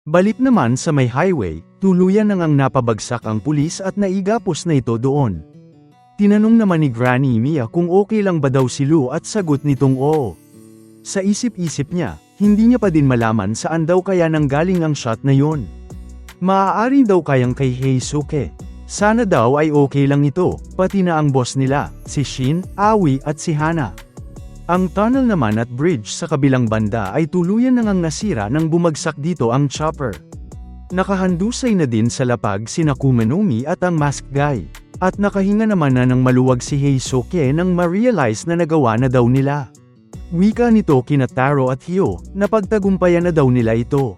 Balik naman sa may highway, tuluyan nang ang napabagsak ang pulis at naigapos na ito doon. Tinanong naman ni Granny Mia kung okay lang ba daw si Lou at sagot nitong oo. Sa isip-isip niya, hindi niya pa din malaman saan daw kaya nanggaling ang shot na yon. Maaari daw kayang kay Heisuke. Sana daw ay okay lang ito, pati na ang boss nila, si Shin, Aoi at si Hana. Ang tunnel naman at bridge sa kabilang banda ay tuluyan nang nasira nang bumagsak dito ang chopper. Nakahandusay na din sa lapag sina Kumanumi at ang masked guy. At nakahinga naman na ng maluwag si Heisuke nang ma-realize na nagawa na daw nila. Wika nito kina Taro at Hyo, napagtagumpayan na daw nila ito.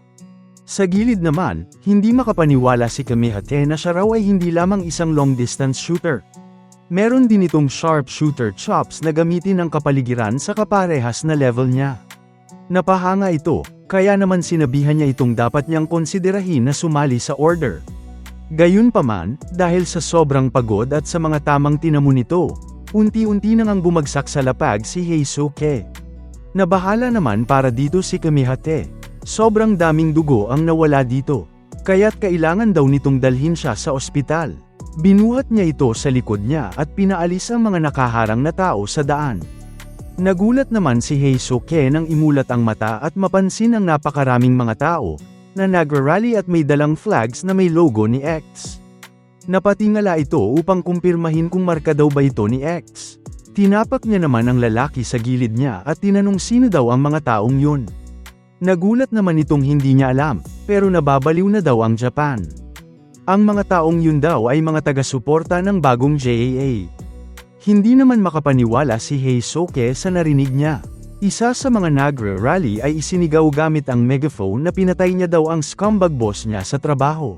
Sa gilid naman, hindi makapaniwala si Kamihate na siya raw ay hindi lamang isang long-distance shooter. Meron din itong sharpshooter chops na gamitin ang kapaligiran sa kaparehas na level niya. Napahanga ito, kaya naman sinabihan niya itong dapat niyang konsiderahin na sumali sa order. Gayunpaman, dahil sa sobrang pagod at sa mga tamang tinamo nito, unti-unti nang bumagsak sa lapag si Heisuke. Nabahala naman para dito si Kamihate. Sobrang daming dugo ang nawala dito, kaya't kailangan daw nitong dalhin siya sa ospital. Binuhat niya ito sa likod niya at pinaalis ang mga nakaharang na tao sa daan. Nagulat naman si Heisuke nang imulat ang mata at mapansin ang napakaraming mga tao na nagrarally at may dalang flags na may logo ni X. Napatingala ito upang kumpirmahin kung marka daw ba ito ni X. Tinapak niya naman ang lalaki sa gilid niya at tinanong sino daw ang mga taong yun. Nagulat naman itong hindi niya alam, pero nababaliw na daw ang Japan. Ang mga taong yun daw ay mga taga-suporta ng bagong JAA. Hindi naman makapaniwala si Heisuke sa narinig niya. Isa sa mga nagra-rally ay isinigaw gamit ang megaphone na pinatay niya daw ang scumbag boss niya sa trabaho.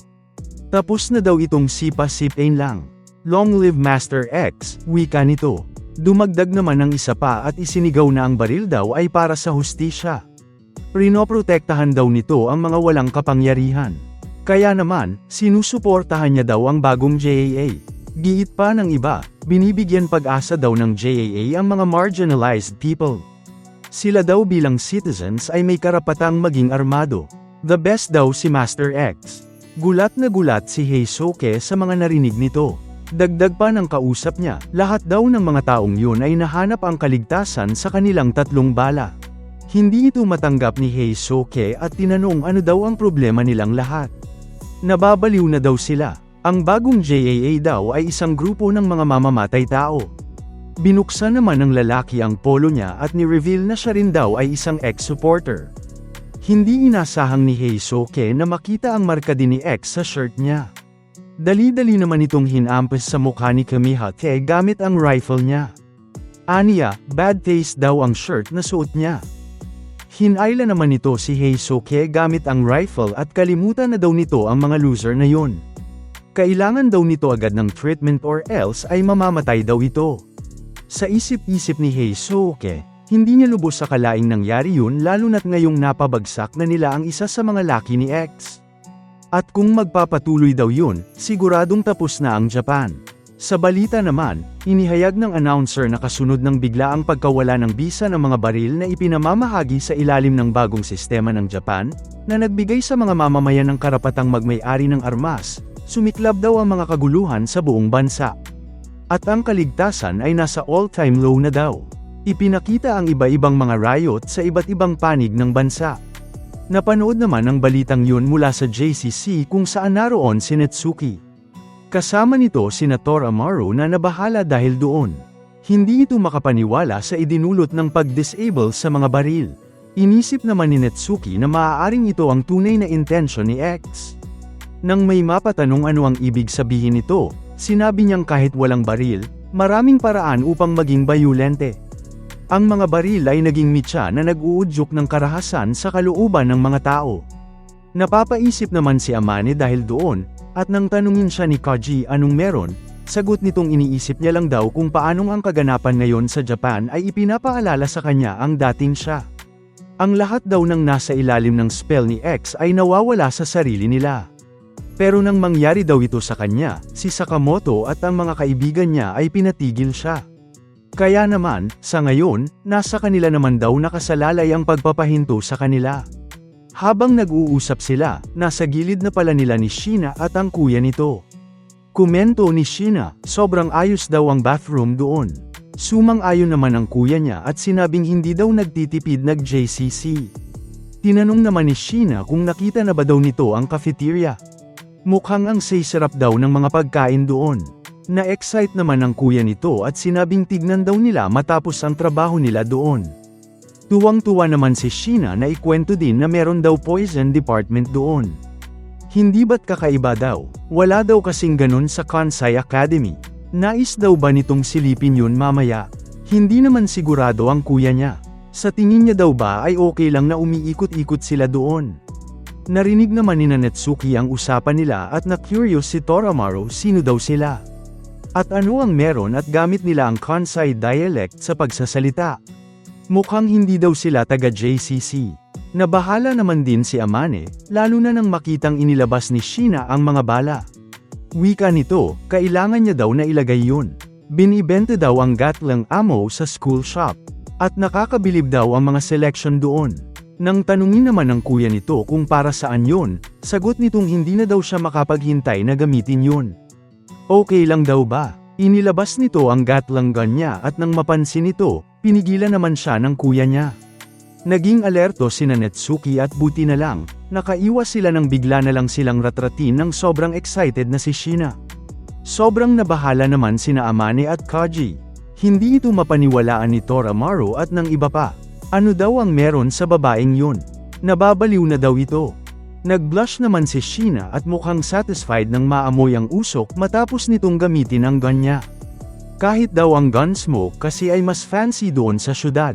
Tapos na daw itong sipa-sipain lang. Long live Master X, wika nito. Dumagdag naman ang isa pa at isinigaw na ang baril daw ay para sa hustisya. Pinoprotektahan daw nito ang mga walang kapangyarihan. Kaya naman, sinusuportahan niya daw ang bagong JAA. Giit pa ng iba, binibigyan pag-asa daw ng JAA ang mga marginalized people. Sila daw bilang citizens ay may karapatang maging armado. The best daw si Master X. Gulat na gulat si Heisuke sa mga narinig nito. Dagdag pa ng kausap niya, lahat daw ng mga taong yun ay nahanap ang kaligtasan sa kanilang tatlong bala. Hindi ito matanggap ni Heisuke at tinanong ano daw ang problema nilang lahat. Nababaliw na daw sila. Ang bagong JAA daw ay isang grupo ng mga mamamatay tao. Binuksan naman ng lalaki ang polo niya at ni-reveal na siya rin daw ay isang X-supporter. Hindi inasahang ni Heisuke na makita ang marka din ni X sa shirt niya. Dali-dali naman itong hinampas sa mukha ni Kamihate gamit ang rifle niya. Aniya, bad taste daw ang shirt na suot niya. Hinayla naman ito si Heisuke gamit ang rifle at kalimutan na daw nito ang mga loser na yon. Kailangan daw nito agad ng treatment or else ay mamamatay daw ito. Sa isip-isip ni Heisuke, hindi niya lubos sa kalaing nangyari yun lalo na't ngayong napabagsak na nila ang isa sa mga laki ni X. At kung magpapatuloy daw yun, siguradong tapos na ang Japan. Sa balita naman, inihayag ng announcer na kasunod ng biglaang pagkawala ng bisa ng mga baril na ipinamamahagi sa ilalim ng bagong sistema ng Japan, na nagbigay sa mga mamamayan ng karapatang magmay-ari ng armas, sumiklab daw ang mga kaguluhan sa buong bansa. At ang kaligtasan ay nasa all-time low na daw. Ipinakita ang iba-ibang mga riot sa iba't ibang panig ng bansa. Napanood naman ang balitang yun mula sa JCC kung saan naroon si Netsuki. Kasama nito si Tor Amaru na nabahala dahil doon. Hindi ito makapaniwala sa idinulot ng pag-disable sa mga baril. Inisip naman ni Netsuki na maaaring ito ang tunay na intensyon ni X. Nang may mapatanong ano ang ibig sabihin nito, sinabi niyang kahit walang baril, maraming paraan upang maging bayulente. Ang mga baril ay naging mitya na nag-uudyok ng karahasan sa kalooban ng mga tao. Napapaisip naman si Amane dahil doon, at nang tanungin siya ni Kaji anong meron, sagot nitong iniisip niya lang daw kung paanong ang kaganapan ngayon sa Japan ay ipinapaalala sa kanya ang dating siya. Ang lahat daw ng nasa ilalim ng spell ni X ay nawawala sa sarili nila. Pero nang mangyari daw ito sa kanya, si Sakamoto at ang mga kaibigan niya ay pinatigil siya. Kaya naman, sa ngayon, nasa kanila naman daw nakasalalay ang pagpapahinto sa kanila. Habang nag-uusap sila, nasa gilid na pala nila ni Sheena at ang kuya nito. Komento ni Sheena, sobrang ayos daw ang bathroom doon. Sumang-ayon naman ang kuya niya at sinabing hindi daw nagtitipid nag-JCC. Tinanong naman ni Sheena kung nakita na ba daw nito ang cafeteria. Mukhang ang sarap daw ng mga pagkain doon. Na-excite naman ang kuya nito at sinabing tignan daw nila matapos ang trabaho nila doon. Tuwang-tuwa naman si Sheena na ikwento din na meron daw poison department doon. Hindi ba't kakaiba daw? Wala daw kasing ganun sa Kansai Academy. Nais daw ba nitong silipin yun mamaya? Hindi naman sigurado ang kuya niya. Sa tingin niya daw ba ay okay lang na umiikot-ikot sila doon? Narinig naman ni Natsuki ang usapan nila at na-curious si Toramaru sino daw sila. At ano ang meron at gamit nila ang Kansai dialect sa pagsasalita. Mukhang hindi daw sila taga-JCC. Nabahala naman din si Amane, lalo na nang makitang inilabas ni Sheena ang mga bala. Wika nito, kailangan niya daw na ilagay yun. Binibenta daw ang gatlang ammo sa school shop. At nakakabilib daw ang mga selection doon. Nang tanungin naman ng kuya nito kung para saan yun, sagot nitong hindi na daw siya makapaghintay na gamitin yun. Okay lang daw ba? Inilabas nito ang gatlang gun niya at nang mapansin nito, pinigilan naman siya ng kuya niya. Naging alerto sina Natsuki at buti na lang, nakaiwas sila nang bigla na lang silang ratratin ng sobrang excited na si Sheena. Sobrang nabahala naman sina Amane at Kaji. Hindi ito mapaniwalaan ni Toramaru at ng iba pa. Ano daw ang meron sa babaeng yun? Nababaliw na daw ito. Nag-blush naman si Sheena at mukhang satisfied nang maamoy ang usok matapos nitong gamitin ang gun niya. Kahit daw ang gun smoke kasi ay mas fancy doon sa syudad.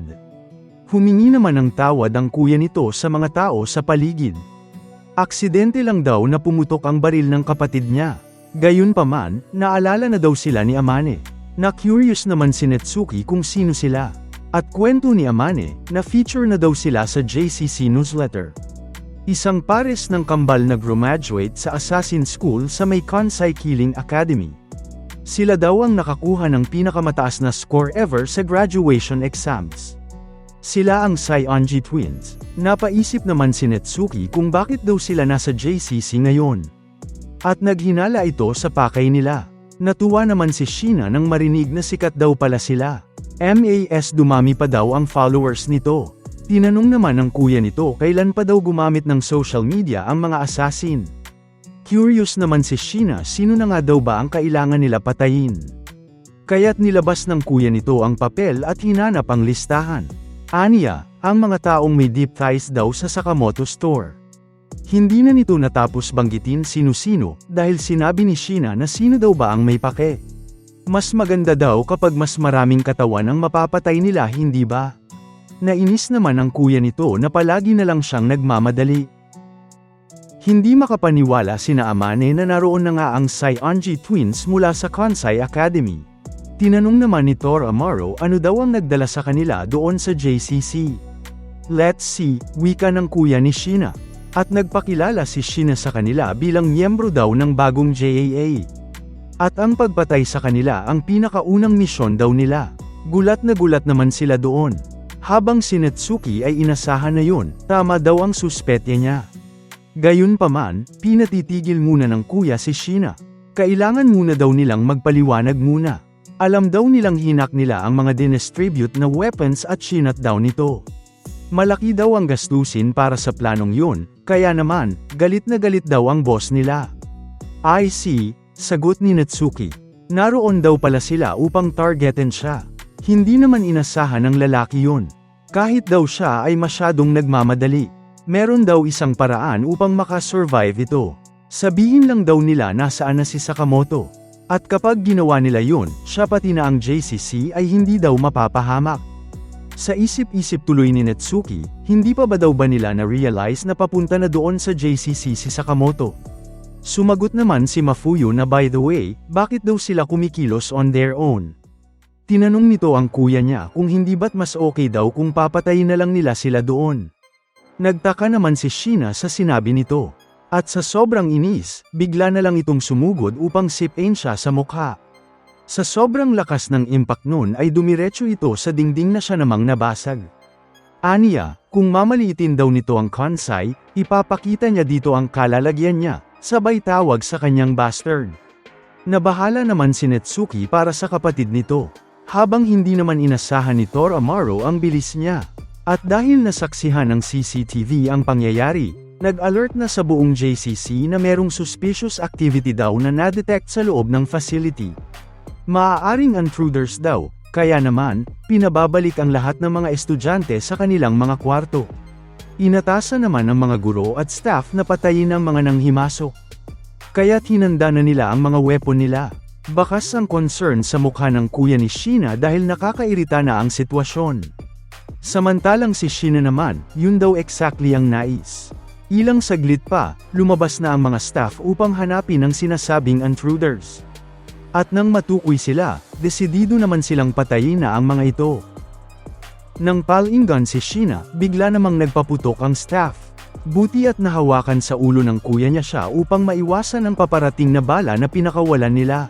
Humingi naman ng tawad ang kuya nito sa mga tao sa paligid. Aksidente lang daw na pumutok ang baril ng kapatid niya. Gayunpaman, naalala na daw sila ni Amane. Na-curious naman si Natsuki kung sino sila. At kwento ni Amane, na feature na daw sila sa JCC newsletter. Isang pares ng kambal na graduate sa Assassin School sa may Kansai Killing Academy. Sila daw ang nakakuha ng pinakamataas na score ever sa graduation exams. Sila ang Saionji twins. Napaisip naman si Natsuki kung bakit daw sila nasa JCC ngayon. At naghinala ito sa pakay nila. Natuwa naman si Sheena nang marinig na sikat daw pala sila. MAS dumami pa daw ang followers nito. Tinanong naman ng kuya nito kailan pa daw gumamit ng social media ang mga assassin. Curious naman si Sheena sino na nga daw ba ang kailangan nila patayin. Kaya't nilabas ng kuya nito ang papel at hinanap ang listahan. Aniya, ang mga taong may deep ties daw sa Sakamoto store. Hindi na nito natapos banggitin sino-sino dahil sinabi ni Sheena na sino daw ba ang may pake. Mas maganda daw kapag mas maraming katawan ang mapapatay nila hindi ba? Nainis naman ang kuya nito na palagi na lang siyang nagmamadali. Hindi makapaniwala sina Amane na naroon na nga ang Saionji twins mula sa Kansai Academy. Tinanong naman ni Toramaru ano daw ang nagdala sa kanila doon sa JCC. Let's see, wika ng kuya ni Sheena. At nagpakilala si Sheena sa kanila bilang miyembro daw ng bagong JAA. At ang pagpatay sa kanila ang pinakaunang misyon daw nila. Gulat na gulat naman sila doon. Habang si Natsuki ay inasahan na yun, tama daw ang suspetya niya. Gayunpaman, pinatitigil muna ng kuya si Sheena. Kailangan muna daw nilang magpaliwanag muna. Alam daw nilang hinak nila ang mga dinistribute na weapons at sinat daw nito. Malaki daw ang gastusin para sa planong yun, kaya naman, galit na galit daw ang boss nila. I see, sagot ni Natsuki. Naroon daw pala sila upang targetin siya. Hindi naman inasahan ng lalaki yun. Kahit daw siya ay masyadong nagmamadali. Meron daw isang paraan upang makasurvive ito. Sabihin lang daw nila nasaan na si Sakamoto. At kapag ginawa nila yun, siya pati na ang JCC ay hindi daw mapapahamak. Sa isip-isip tuloy ni Natsuki, hindi pa ba daw ba nila na-realize na papunta na doon sa JCC si Sakamoto? Sumagot naman si Mafuyu na by the way, bakit daw sila kumikilos on their own? Tinanong nito ang kuya niya kung hindi ba't mas okay daw kung papatayin na lang nila sila doon. Nagtaka naman si Sheena sa sinabi nito. At sa sobrang inis, bigla na lang itong sumugod upang sipin siya sa mukha. Sa sobrang lakas ng impact nun ay dumiretso ito sa dingding na siya namang nabasag. Aniya, Kung mamaliitin daw nito ang Kansai, ipapakita niya dito ang kalalagyan niya, sabay tawag sa kanyang bastard. Nabahala naman si Netsuki para sa kapatid nito. Habang hindi naman inasahan ni Toramaru ang bilis niya. At dahil nasaksihan ng CCTV ang pangyayari, nag-alert na sa buong JCC na merong suspicious activity daw na na-detect sa loob ng facility. Maaaring intruders daw, kaya naman, pinababalik ang lahat ng mga estudyante sa kanilang mga kwarto. Inatasan naman ng mga guro at staff na patayin ang mga nanghimasok. Kaya't hinanda na nila ang mga weapon nila. Bakas ang concern sa mukha ng kuya ni Sheena dahil nakakairita na ang sitwasyon. Samantalang si Sheena naman, yun daw exactly ang nais. Ilang saglit pa, lumabas na ang mga staff upang hanapin ang sinasabing intruders. At nang matukoy sila, desidido naman silang patayin na ang mga ito. Nang palinggan si Sheena, bigla namang nagpaputok ang staff. Buti at nahawakan sa ulo ng kuya niya siya upang maiwasan ang paparating na bala na pinakawalan nila.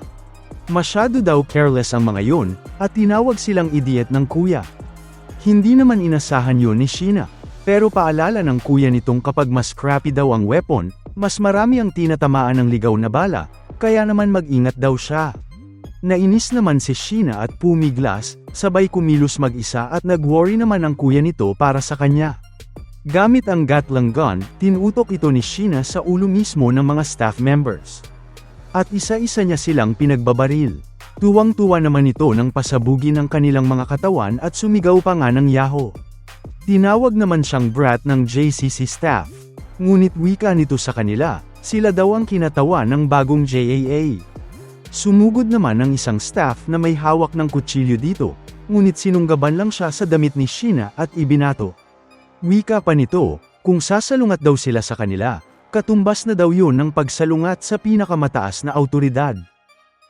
Masyado daw careless ang mga yun, at tinawag silang idiot ng kuya. Hindi naman inasahan yun ni Sheena, pero paalala ng kuya nitong kapag mas crappy daw ang weapon, mas marami ang tinatamaan ng ligaw na bala, kaya naman mag-ingat daw siya. Nainis naman si Sheena at pumiglas, sabay kumilos mag-isa at nag-worry naman ang kuya nito para sa kanya. Gamit ang Gatling gun, tinutok ito ni Sheena sa ulo mismo ng mga staff members. At isa-isa niya silang pinagbabaril. Tuwang-tuwa naman ito nang pasabugin ang kanilang mga katawan at sumigaw pa nga ng yaho. Tinawag naman siyang brat ng JCC staff. Ngunit wika nito sa kanila, sila daw ang kinatawa ng bagong JAA. Sumugod naman ang isang staff na may hawak ng kutsilyo dito, ngunit sinunggaban lang siya sa damit ni Sheena at ibinato. Wika pa nito, kung sasalungat daw sila sa kanila, katumbas na daw yun ng pagsalungat sa pinakamataas na awtoridad.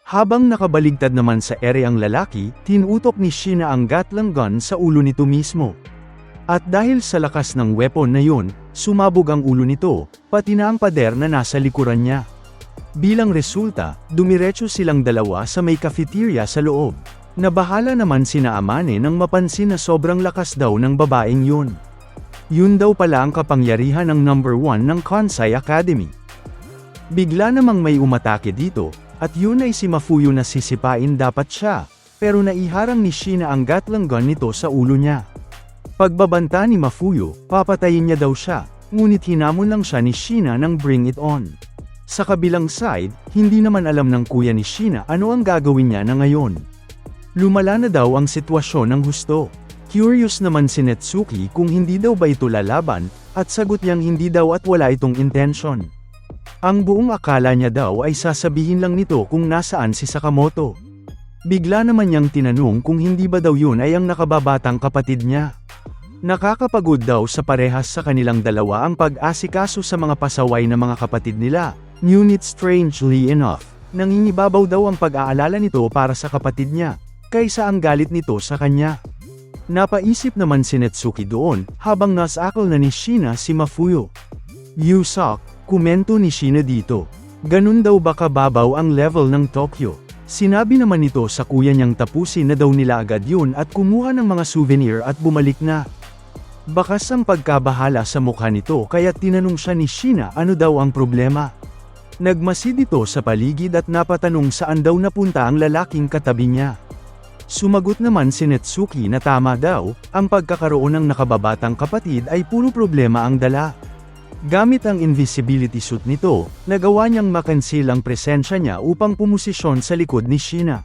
Habang nakabaligtad naman sa ere ang lalaki, tinutok ni Sheena ang Gatling gun sa ulo nito mismo. At dahil sa lakas ng weapon na yun, sumabog ang ulo nito, pati na ang pader na nasa likuran niya. Bilang resulta, dumiretso silang dalawa sa may cafeteria sa loob. Nabahala naman sina Amane nang mapansin na sobrang lakas daw ng babaeng yun. Yun daw pala ang kapangyarihan ng number 1 ng Kansai Academy. Bigla namang may umatake dito, at yun ay si Mafuyu na sisipain dapat siya, pero naiharang ni Sheena ang Gatling gun nito sa ulo niya. Pagbabanta ni Mafuyu, papatayin niya daw siya, ngunit hinamon lang siya ni Sheena ng bring it on. Sa kabilang side, hindi naman alam ng kuya ni Sheena ano ang gagawin niya na ngayon. Lumala na daw ang sitwasyon ng husto. Curious naman si Netsuki kung hindi daw ba ito lalaban, at sagot niyang hindi daw at wala itong intention. Ang buong akala niya daw ay sasabihin lang nito kung nasaan si Sakamoto. Bigla naman niyang tinanong kung hindi ba daw yun ay ang nakababatang kapatid niya. Nakakapagod daw sa parehas sa kanilang dalawa ang pag-asikaso sa mga pasaway na mga kapatid nila, ngunit strangely enough, nangingibabaw daw ang pag-aalala nito para sa kapatid niya, kaysa ang galit nito sa kanya. Napaisip naman si Netsuki doon, habang nasakal na ni Sheena si Mafuyu. Yusak, komento ni Sheena dito. Ganun daw ba kababaw ang level ng Tokyo? Sinabi naman nito sa kuya niyang tapusin na daw nila agad yun at kumuha ng mga souvenir at bumalik na. Bakas ang pagkabahala sa mukha nito kaya tinanong siya ni Sheena ano daw ang problema. Nagmasid ito sa paligid at napatanong saan daw napunta ang lalaking katabi niya. Sumagot naman si Netsuki na tama daw, ang pagkakaroon ng nakababatang kapatid ay puro problema ang dala. Gamit ang invisibility suit nito, nagawa niyang makansil ang presensya niya upang pumosisyon sa likod ni Sheena.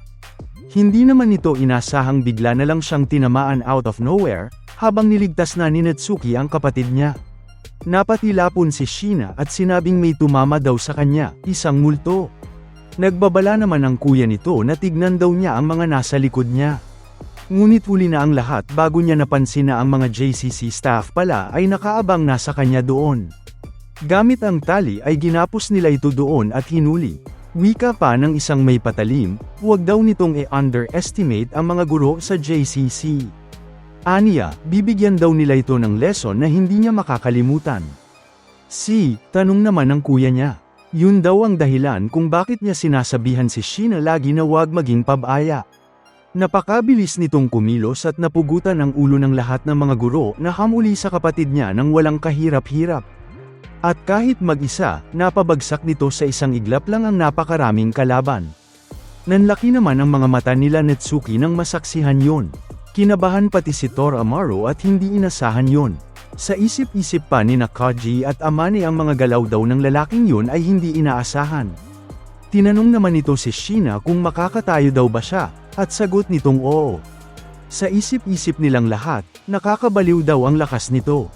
Hindi naman ito inasahang bigla na lang siyang tinamaan out of nowhere, habang niligtas na ni Netsuki ang kapatid niya. Napatilapon si Sheena at sinabing may tumama daw sa kanya, isang multo. Nagbabala naman ang kuya nito na tignan daw niya ang mga nasa likod niya. Ngunit huli na ang lahat bago niya napansin na ang mga JCC staff pala ay nakaabang nasa kanya doon. Gamit ang tali ay ginapos nila ito doon at hinuli. Wika pa ng isang may patalim, huwag daw nitong i-underestimate ang mga guro sa JCC. Aniya, bibigyan daw nila ito ng lesson na hindi niya makakalimutan. Tanong naman ng kuya niya. Yun daw ang dahilan kung bakit niya sinasabihan si Sheena lagi na huwag maging pabaya. Napakabilis nitong kumilos at napugutan ang ulo ng lahat ng mga guro na hamuli sa kapatid niya nang walang kahirap-hirap. At kahit mag-isa, napabagsak nito sa isang iglap lang ang napakaraming kalaban. Nanlaki naman ang mga mata nila Netsuki nang masaksihan yon. Kinabahan pati si Toramaru at hindi inasahan yon. Sa isip-isip pa ni Nakaji at Amane ang mga galaw daw ng lalaking yun ay hindi inaasahan. Tinanong naman nito si Shina kung makakatayo daw ba siya, at sagot nitong oo. Sa isip-isip nilang lahat, nakakabaliw daw ang lakas nito.